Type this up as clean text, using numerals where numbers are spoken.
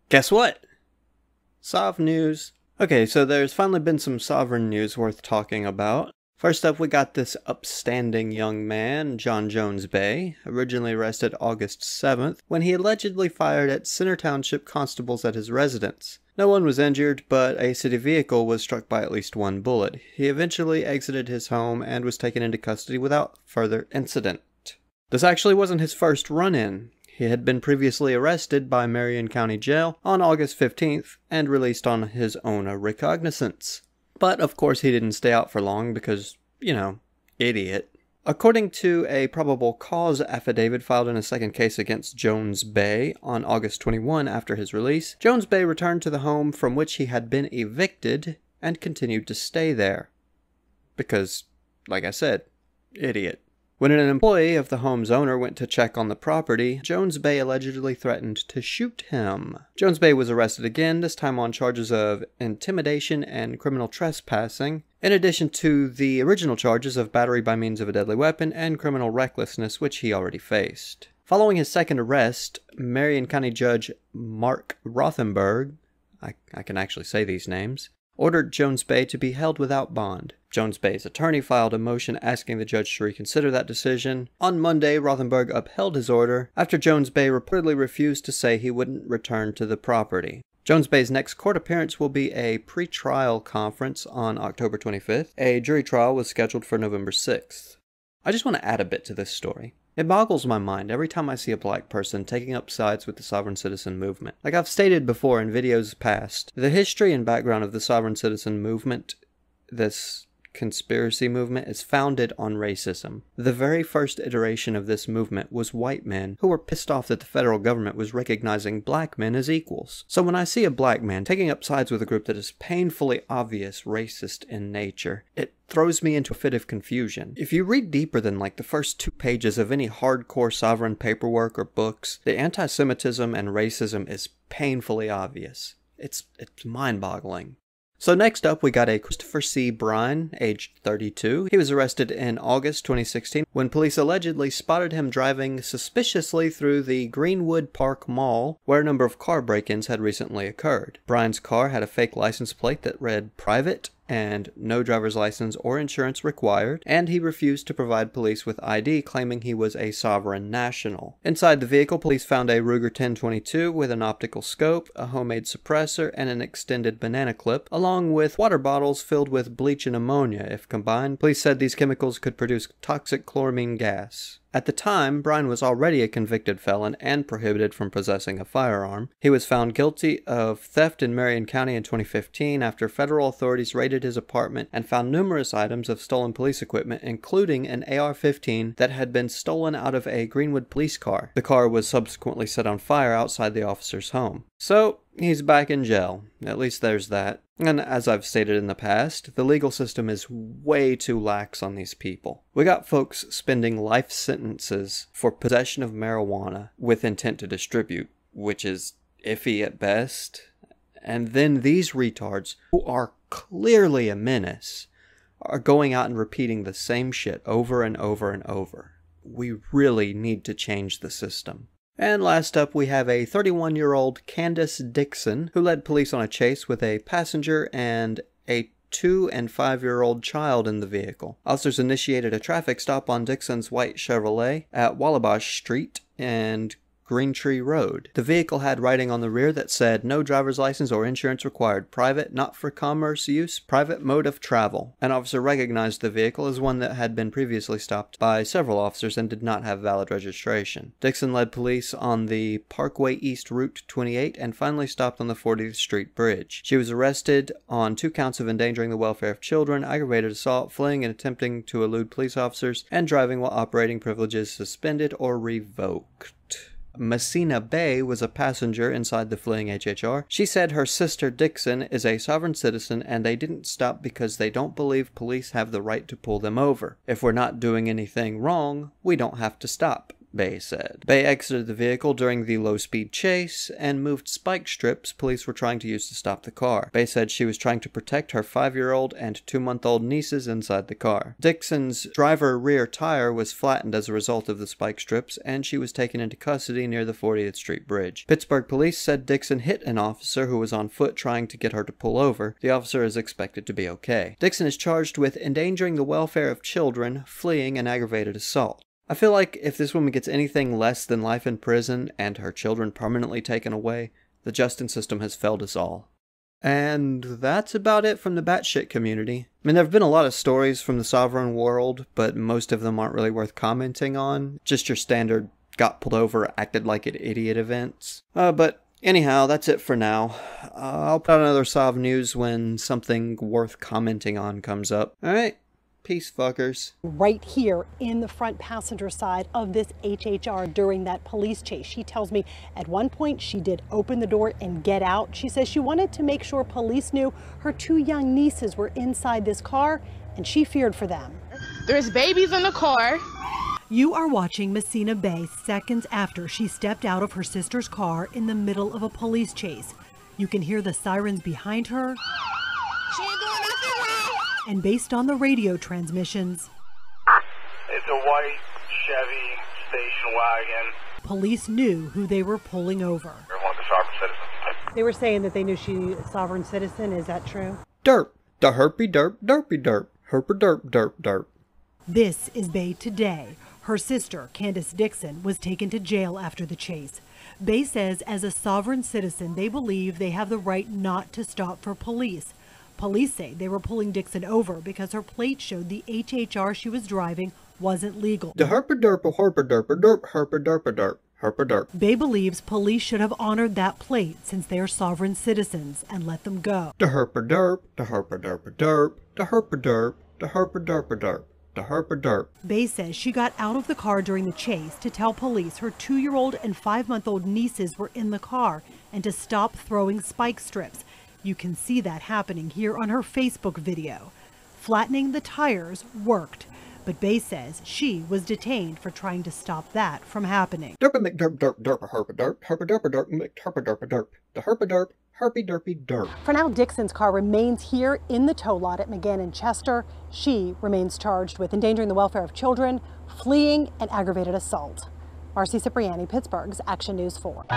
Guess what? Sov news. Okay, so there's finally been some sovereign news worth talking about. First up, we got this upstanding young man, John Jones-Bey, originally arrested August 7th, when he allegedly fired at Center Township constables at his residence. No one was injured, but a city vehicle was struck by at least one bullet. He eventually exited his home and was taken into custody without further incident. This actually wasn't his first run-in. He had been previously arrested by Marion County Jail on August 15th and released on his own recognizance. But of course he didn't stay out for long because, idiot. According to a probable cause affidavit filed in a second case against Jones-Bey on August 21 after his release, Jones-Bey returned to the home from which he had been evicted and continued to stay there. Because, like I said, idiot. When an employee of the home's owner went to check on the property, Jones-Bey allegedly threatened to shoot him. Jones-Bey was arrested again, this time on charges of intimidation and criminal trespassing, in addition to the original charges of battery by means of a deadly weapon and criminal recklessness, which he already faced. Following his second arrest, Marion County Judge Mark Rothenberg, I can actually say these names, ordered Jones-Bey to be held without bond. Jones-Bey's attorney filed a motion asking the judge to reconsider that decision. On Monday, Rothenberg upheld his order after Jones-Bey reportedly refused to say he wouldn't return to the property. Jones-Bey's next court appearance will be a pre-trial conference on October 25th. A jury trial was scheduled for November 6th. I just want to add a bit to this story. It boggles my mind every time I see a black person taking up sides with the sovereign citizen movement. Like I've stated before in videos past, the history and background of the sovereign citizen movement, this conspiracy movement, is founded on racism. The very first iteration of this movement was white men who were pissed off that the federal government was recognizing black men as equals. So when I see a black man taking up sides with a group that is painfully obvious racist in nature, it throws me into a fit of confusion. If you read deeper than like the first 2 pages of any hardcore sovereign paperwork or books, the anti-Semitism and racism is painfully obvious. It's mind-boggling. So next up, we got a Christopher C. Bryan, aged 32. He was arrested in August 2016 when police allegedly spotted him driving suspiciously through the Greenwood Park Mall, where a number of car break-ins had recently occurred. Bryan's car had a fake license plate that read private and no driver's license or insurance required, and he refused to provide police with ID, claiming he was a sovereign national. Inside the vehicle, police found a Ruger 1022 with an optical scope, a homemade suppressor, and an extended banana clip, along with water bottles filled with bleach and ammonia. If combined, police said these chemicals could produce toxic chloramine gas. At the time, Bryan was already a convicted felon and prohibited from possessing a firearm. He was found guilty of theft in Marion County in 2015 after federal authorities raided his apartment and found numerous items of stolen police equipment, including an AR-15 that had been stolen out of a Greenwood police car. The car was subsequently set on fire outside the officer's home. So, he's back in jail. At least there's that. And as I've stated in the past, the legal system is way too lax on these people. We got folks spending life sentences for possession of marijuana with intent to distribute, which is iffy at best. And then these retards, who are clearly a menace, are going out and repeating the same shit over and over and over. We really need to change the system. And last up, we have a 31-year-old Candace Dixon who led police on a chase with a passenger and a 2- and 5-year-old child in the vehicle. Officers initiated a traffic stop on Dixon's white Chevrolet at Wallabosh Street and Green Tree Road. The vehicle had writing on the rear that said, "No driver's license or insurance required. Private, not for commerce use. Private mode of travel." An officer recognized the vehicle as one that had been previously stopped by several officers and did not have valid registration. Dixon led police on the Parkway East Route 28 and finally stopped on the 40th Street Bridge. She was arrested on 2 counts of endangering the welfare of children, aggravated assault, fleeing and attempting to elude police officers, and driving while operating privileges suspended or revoked. Messina Bay was a passenger inside the fleeing HHR. She said her sister Dixon is a sovereign citizen and they didn't stop because they don't believe police have the right to pull them over. If we're not doing anything wrong, we don't have to stop. Bey said. Bey exited the vehicle during the low-speed chase and moved spike strips police were trying to use to stop the car. Bey said she was trying to protect her 5-year-old and 2-month-old nieces inside the car. Dixon's driver rear tire was flattened as a result of the spike strips, and she was taken into custody near the 40th Street Bridge. Pittsburgh police said Dixon hit an officer who was on foot trying to get her to pull over. The officer is expected to be okay. Dixon is charged with endangering the welfare of children, fleeing, and aggravated assault. I feel like if this woman gets anything less than life in prison and her children permanently taken away, the justice system has failed us all. And that's about it from the batshit community. I mean, there have been a lot of stories from the sovereign world, but most of them aren't really worth commenting on. Just your standard got pulled over, acted like an idiot events. But anyhow, that's it for now. I'll put out another Sov news when something worth commenting on comes up. Alright, peace fuckers. Right here in the front passenger side of this HHR during that police chase. She tells me at one point she did open the door and get out. She says she wanted to make sure police knew her 2 young nieces were inside this car and she feared for them. There's babies in the car. You are watching Messina Bey seconds after she stepped out of her sister's car in the middle of a police chase. You can hear the sirens behind her. She ain't doing nothing wrong. And based on the radio transmissions, it's a white Chevy station wagon. Police knew who they were pulling over. Everyone's a sovereign citizen. They were saying that they knew she was a sovereign citizen. Is that true? Derp. The herpy derp, derpy derp. Herper derp, derp, derp. This is Bey today. Her sister, Candace Dixon, was taken to jail after the chase. Bey says as a sovereign citizen, they believe they have the right not to stop for police. Police say they were pulling Dixon over because her plate showed the HHR she was driving wasn't legal. The herper derper, herper derper, derp, herper derper, derp. Herper derp. Bey believes police should have honored that plate since they are sovereign citizens and let them go. The herper derp, the herper derper, derp, the herper derp, the herper derper, derp. The herper derp. Bey says she got out of the car during the chase to tell police her 2-year-old and 5-month-old nieces were in the car and to stop throwing spike strips. You can see that happening here on her Facebook video. Flattening the tires worked, but Bey says she was detained for trying to stop that from happening. Derpa McDerp derp derp herpa derp herpa derpa derp McHerpa derpa derp. The herpa derp. Herpy derpy derp. For now, Dixon's car remains here in the tow lot at McGann and Chester. She remains charged with endangering the welfare of children, fleeing, and aggravated assault. Marcy Cipriani, Pittsburgh's Action News 4.